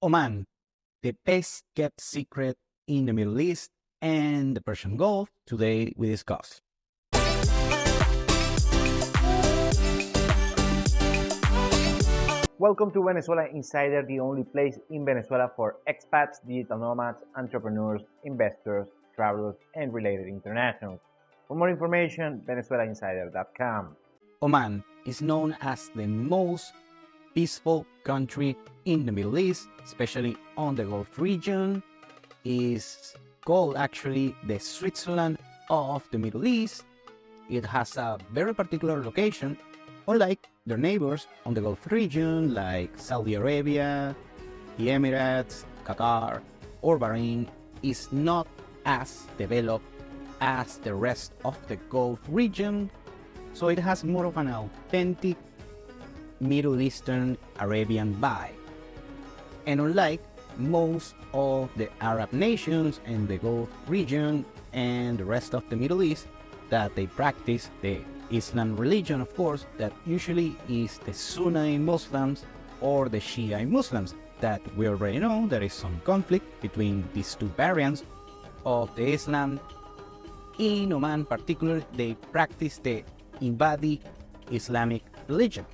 Oman, the best kept secret in the Middle East and the Persian Gulf. Today we discuss. Welcome to Venezuela Insider, the only place in Venezuela for expats, digital nomads, entrepreneurs, investors, travelers, and related internationals. For more information, venezuelainsider.com. Oman is known as the most peaceful country in the Middle East, especially on the Gulf region. Is called actually the Switzerland of the Middle East. It has a very particular location, unlike their neighbors on the Gulf region like Saudi Arabia, the Emirates, Qatar, or Bahrain. Is not as developed as the rest of the Gulf region, so it has more of an authentic Middle Eastern Arabian vibe. And unlike most of the Arab nations in the Gulf region and the rest of the Middle East, that they practice the Islam religion, of course, that usually is the Sunni Muslims or the Shia Muslims, that we already know there is some conflict between these two variants of the Islam. In Oman particularly, they practice the Ibadi Islamic religion.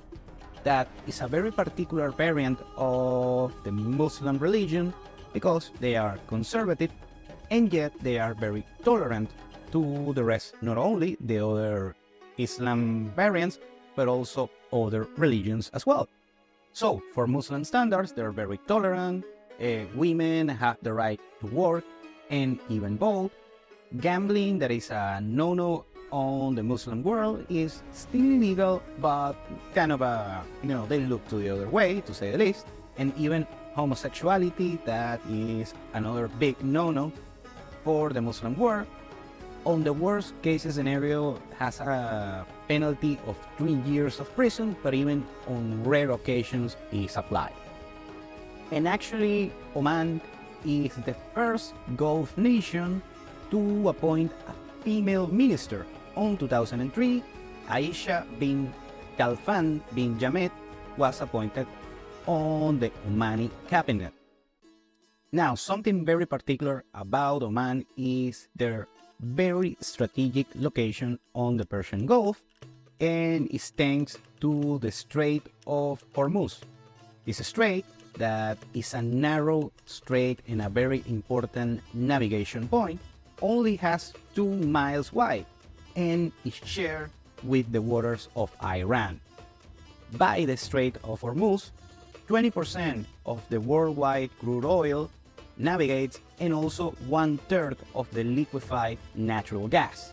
That is a very particular variant of the Muslim religion because they are conservative and yet they are very tolerant to the rest, not only the other Islam variants, but also other religions as well. So, for Muslim standards, they're very tolerant. Women have the right to work and even vote. Gambling, that is a no-no on the Muslim world, is still illegal, but kind of they look to the other way, to say the least. And even homosexuality, that is another big no-no for the Muslim world. On the worst case scenario, has a penalty of 3 years of prison, but even on rare occasions is applied. And actually, Oman is the first Gulf nation to appoint a female minister. On 2003, Aisha bin Khalfan bin Jamed was appointed on the Omani cabinet. Now, something very particular about Oman is their very strategic location on the Persian Gulf, and is thanks to the Strait of Hormuz. This strait, that is a narrow strait and a very important navigation point, only has 2 miles wide and is shared with the waters of Iran. By the Strait of Hormuz, 20% of the worldwide crude oil navigates, and also 1/3 of the liquefied natural gas.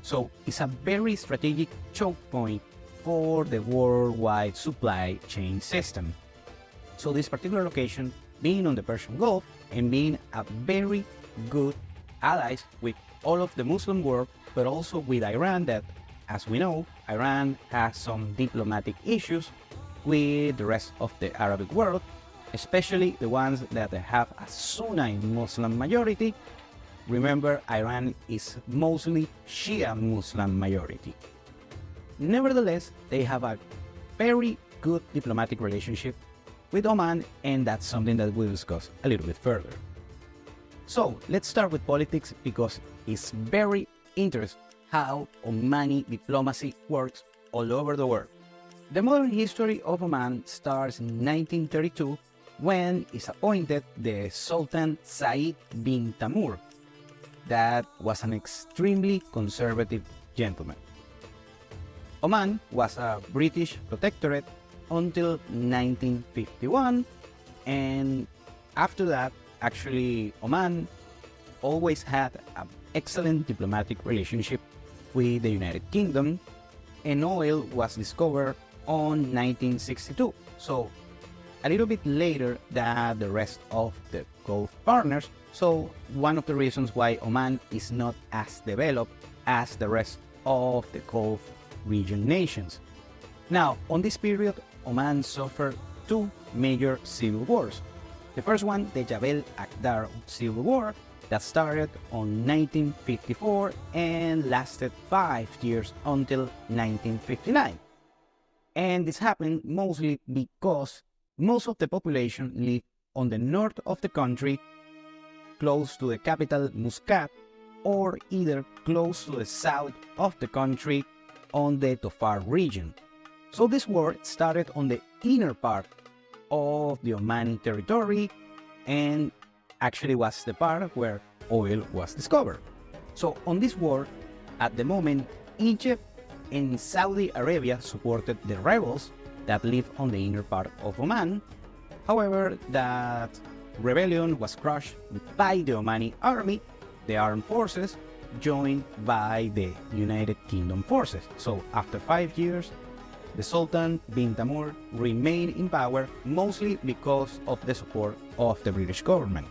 So it's a very strategic choke point for the worldwide supply chain system. So this particular location, being on the Persian Gulf and being a very good allies with all of the Muslim world, but also with Iran, that, as we know, Iran has some diplomatic issues with the rest of the Arabic world, especially the ones that have a Sunni Muslim majority. Remember, Iran is mostly Shia Muslim majority. Nevertheless, they have a very good diplomatic relationship with Oman, and that's something that we'll discuss a little bit further. So let's start with politics, because it's very interesting how Omani diplomacy works all over the world. The modern history of Oman starts in 1932, when is appointed the Sultan Said bin Tamur. That was an extremely conservative gentleman. Oman was a British protectorate until 1951, and after that, actually, Oman always had an excellent diplomatic relationship with the United Kingdom, and oil was discovered on 1962. So a little bit later than the rest of the Gulf partners. So one of the reasons why Oman is not as developed as the rest of the Gulf region nations. Now, on this period, Oman suffered 2 major civil wars. The first one, the Jabal Akhdar Civil War, that started on 1954 and lasted 5 years until 1959. And this happened mostly because most of the population lived on the north of the country, close to the capital Muscat, or either close to the south of the country on the Dhofar region. So this war started on the inner part of the Omani territory and actually was the part where oil was discovered. So on this war, at the moment, Egypt and Saudi Arabia supported the rebels that live on the inner part of Oman. However, that rebellion was crushed by the Omani army, the armed forces, joined by the United Kingdom forces. So after 5 years, the Sultan bin Tamur remained in power mostly because of the support of the British government.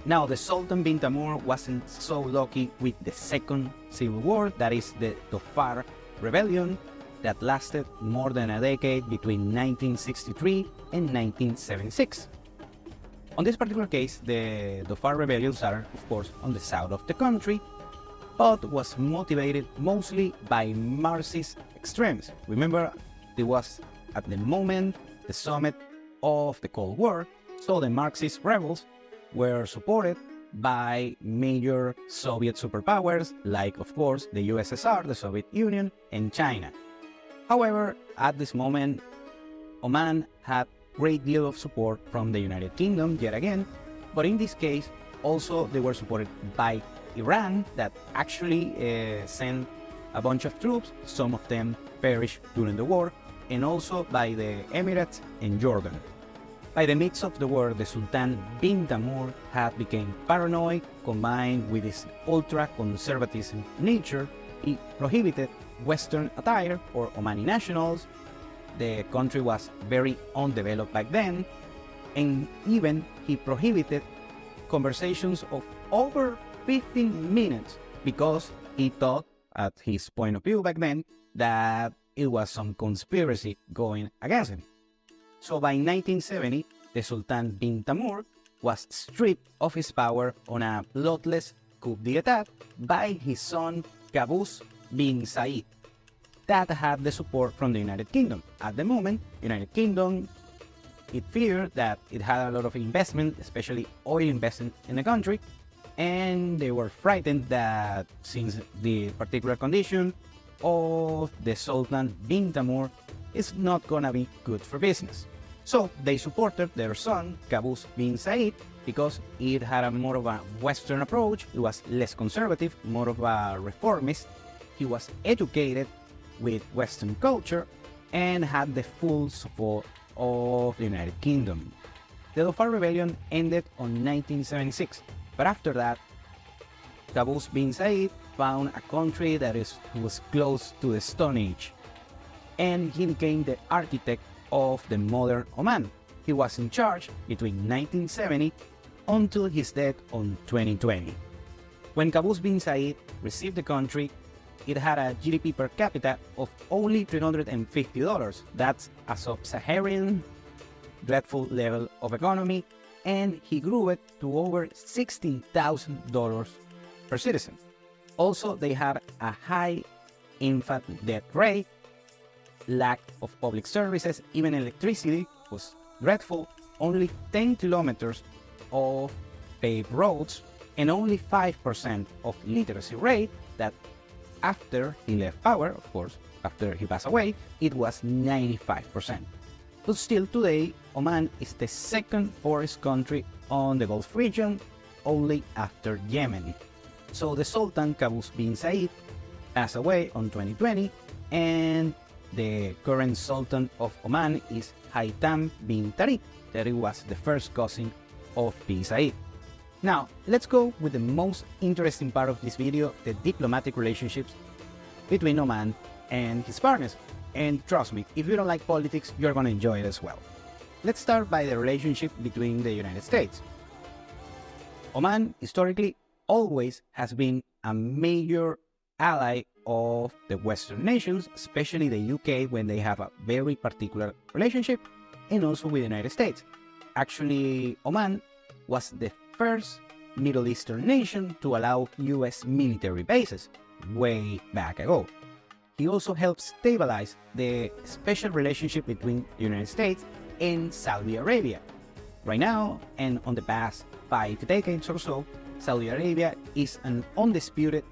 Now, the Sultan bin Tamur wasn't so lucky with the second civil war, that is the Dhofar rebellion, that lasted more than a decade between 1963 and 1976. On this particular case, the Dhofar rebellions are, of course, on the south of the country, but was motivated mostly by Marxist extremists. Remember, it was at the moment the summit of the Cold War, so the Marxist rebels were supported by major Soviet superpowers like, of course, the USSR, the Soviet Union, and China. However, at this moment, Oman had great deal of support from the United Kingdom yet again, but in this case, also they were supported by Iran, that actually sent a bunch of troops, some of them perished during the war, and also by the Emirates and Jordan. By the midst of the war, the Sultan bin Tamur had become paranoid, combined with his ultra-conservative nature. He prohibited Western attire for Omani nationals. The country was very undeveloped back then, and even he prohibited conversations of over 15 minutes because he thought, at his point of view back then, that it was some conspiracy going against him. So by 1970, the Sultan bin Tamur was stripped of his power on a bloodless coup d'etat by his son Qaboos bin Said, that had the support from the United Kingdom. At the moment, United Kingdom, it feared that it had a lot of investment, especially oil investment in the country, and they were frightened that since the particular condition of the Sultan bin Tamur is not gonna be good for business. So they supported their son, Qaboos bin Said, because it had a more of a Western approach. It was less conservative, more of a reformist. He was educated with Western culture and had the full support of the United Kingdom. The Dhofar rebellion ended on 1976, but after that, Qaboos bin Said found a country that was close to the Stone Age, and he became the architect of the modern Oman. He was in charge between 1970 until his death on 2020. When Qaboos bin Said received the country, it had a GDP per capita of only $350. That's a sub-Saharan dreadful level of economy, and he grew it to over $16,000 per citizen. Also, they had a high infant death rate, lack of public services, even electricity was dreadful, only 10 kilometers of paved roads, and only 5% of literacy rate. That after he left power, of course, after he passed away, it was 95%. But still today, Oman is the second poorest country on the Gulf region, only after Yemen. So the Sultan Qaboos bin Said passed away on 2020, and the current Sultan of Oman is Haytham bin Tariq, that he was the first cousin of bin Said. Now, let's go with the most interesting part of this video, the diplomatic relationships between Oman and his partners. And trust me, if you don't like politics, you're gonna enjoy it as well. Let's start by the relationship between the United States. Oman, historically, always has been a major ally of the Western nations, especially the UK, when they have a very particular relationship, and also with the United States. Actually, Oman was the first Middle Eastern nation to allow US military bases way back ago. He also helped stabilize the special relationship between the United States and Saudi Arabia. Right now, and on the past 5 decades or so, Saudi Arabia is an undisputed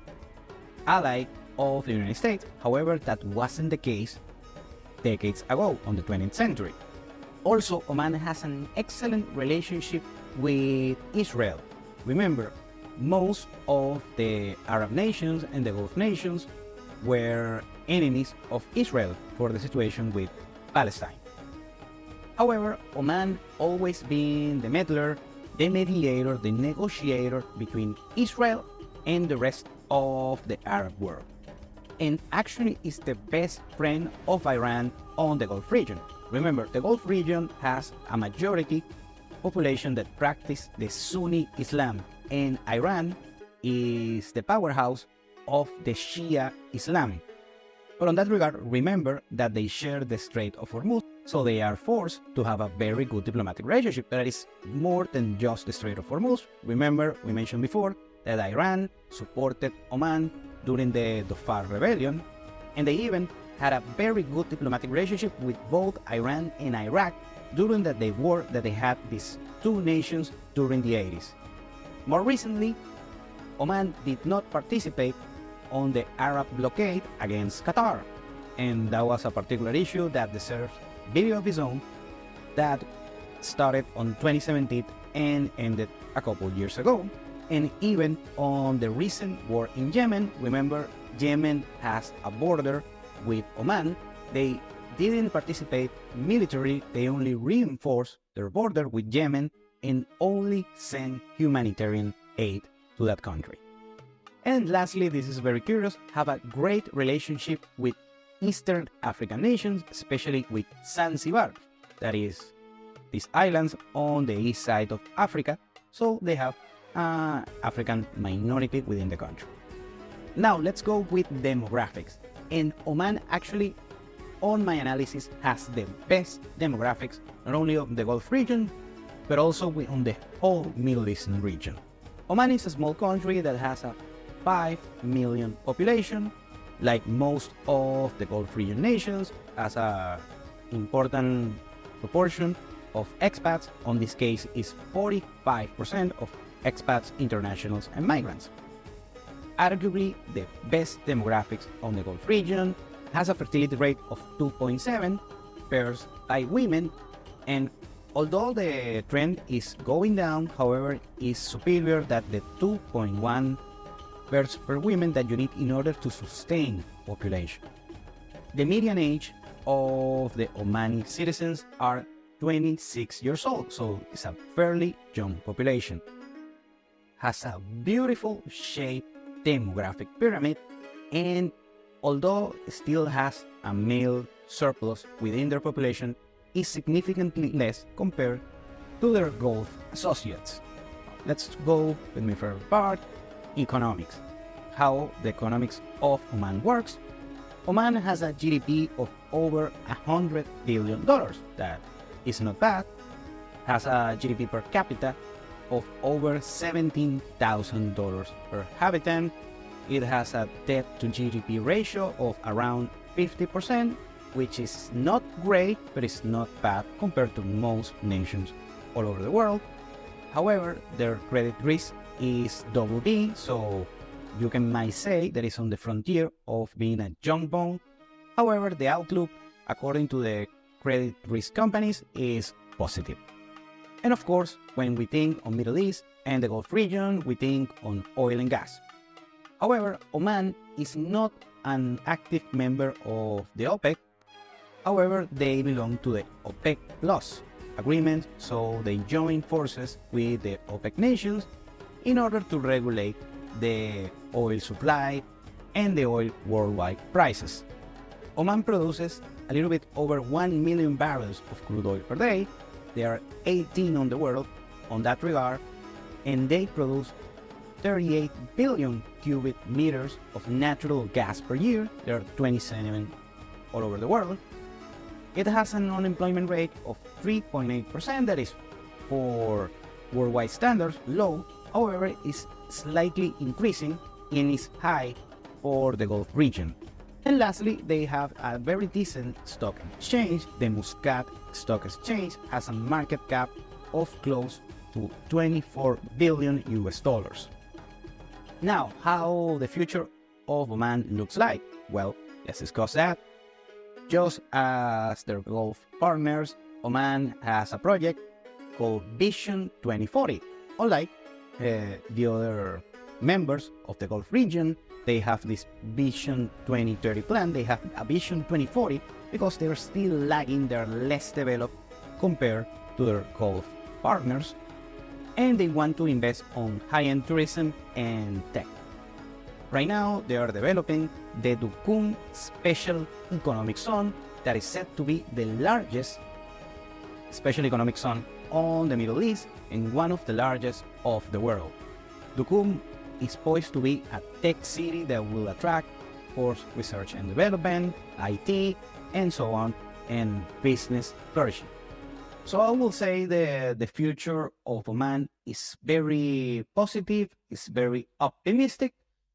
ally of the United States. However, that wasn't the case decades ago on the 20th century. Also, Oman has an excellent relationship with Israel. Remember, most of the Arab nations and the Gulf nations were enemies of Israel for the situation with Palestine. However, Oman always been the meddler, the mediator, the negotiator between Israel and the rest of the Arab world, and actually is the best friend of Iran on the Gulf region. Remember, the Gulf region has a majority population that practice the Sunni Islam, and Iran is the powerhouse of the Shia Islam. But on that regard, remember that they share the Strait of Hormuz, so they are forced to have a very good diplomatic relationship that is more than just the Strait of Hormuz. Remember, we mentioned before that Iran supported Oman during the Dhofar rebellion, and they even had a very good diplomatic relationship with both Iran and Iraq during the war that they had these two nations during the 80s. More recently, Oman did not participate on the Arab blockade against Qatar, and that was a particular issue that deserves video of its own that started on 2017 and ended a couple years ago. And even on the recent war in Yemen, remember, Yemen has a border with Oman. They didn't participate militarily, they only reinforced their border with Yemen and only sent humanitarian aid to that country. And lastly, this is very curious, have a great relationship with Eastern African nations, especially with Zanzibar, that is, these islands on the east side of Africa, so they have an African minority within the country. Now let's go with demographics. And Oman actually, on my analysis, has the best demographics, not only of the Gulf region, but also on the whole Middle Eastern region. Oman is a small country that has a 5 million population, like most of the Gulf region nations, has an important proportion of expats. On this case is 45% of expats, internationals, and migrants. Arguably the best demographics on the Gulf region, has a fertility rate of 2.7 pairs by women, and although the trend is going down, however, is superior than the 2.1 pairs per women that you need in order to sustain population. The median age of the Omani citizens are 26 years old, so it's a fairly young population. Has a beautiful shaped demographic pyramid, and although it still has a male surplus within their population, is significantly less compared to their Gulf associates. Let's go with my favorite part, economics. How the economics of Oman works. Oman has a GDP of over $100 billion. That is not bad. Has a GDP per capita of over $17,000 per habitant. It has a debt to GDP ratio of around 50%, which is not great, but it's not bad compared to most nations all over the world. However, their credit risk is double B, so you might say that it's on the frontier of being a junk bond. However, the outlook, according to the credit risk companies, is positive. And of course, when we think on Middle East and the Gulf region, we think on oil and gas. However, Oman is not an active member of the OPEC. However, they belong to the OPEC Plus agreement, so they join forces with the OPEC nations in order to regulate the oil supply and the oil worldwide prices. Oman produces a little bit over 1 million barrels of crude oil per day. There are 18 on the world on that regard, and they produce 38 billion cubic meters of natural gas per year. There are 27 all over the world. It has an unemployment rate of 3.8%, that is, for worldwide standards, low. However, it's slightly increasing and is high for the Gulf region. And lastly, they have a very decent stock exchange. The Muscat Stock Exchange has a market cap of close to 24 billion US dollars. Now, how the future of Oman looks like? Well, let's discuss that. Just as their Gulf partners, Oman has a project called Vision 2040. Unlike the other members of the Gulf region, they have this Vision 2030 plan. They have a Vision 2040 because they're still lagging, they're less developed compared to their Gulf partners, and they want to invest on high-end tourism and tech. Right now, they are developing the Duqm Special Economic Zone that is said to be the largest special economic zone on the Middle East and one of the largest of the world. Duqm is poised to be a tech city that will attract, of course, research and development, IT, and so on, and business flourishing. So I will say the future of Oman is very positive, it's very optimistic.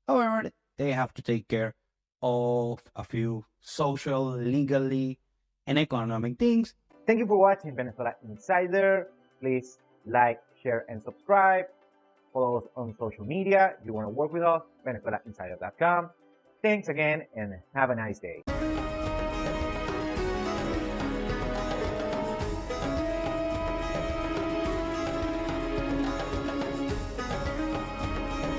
However, they have to take care of a few social, legally, and economic things. Thank you for watching Venezuela Insider. Please like, share, and subscribe. Follow us on social media. If you want to work with us, VenezuelaInsider.com. Thanks again, and have a nice day.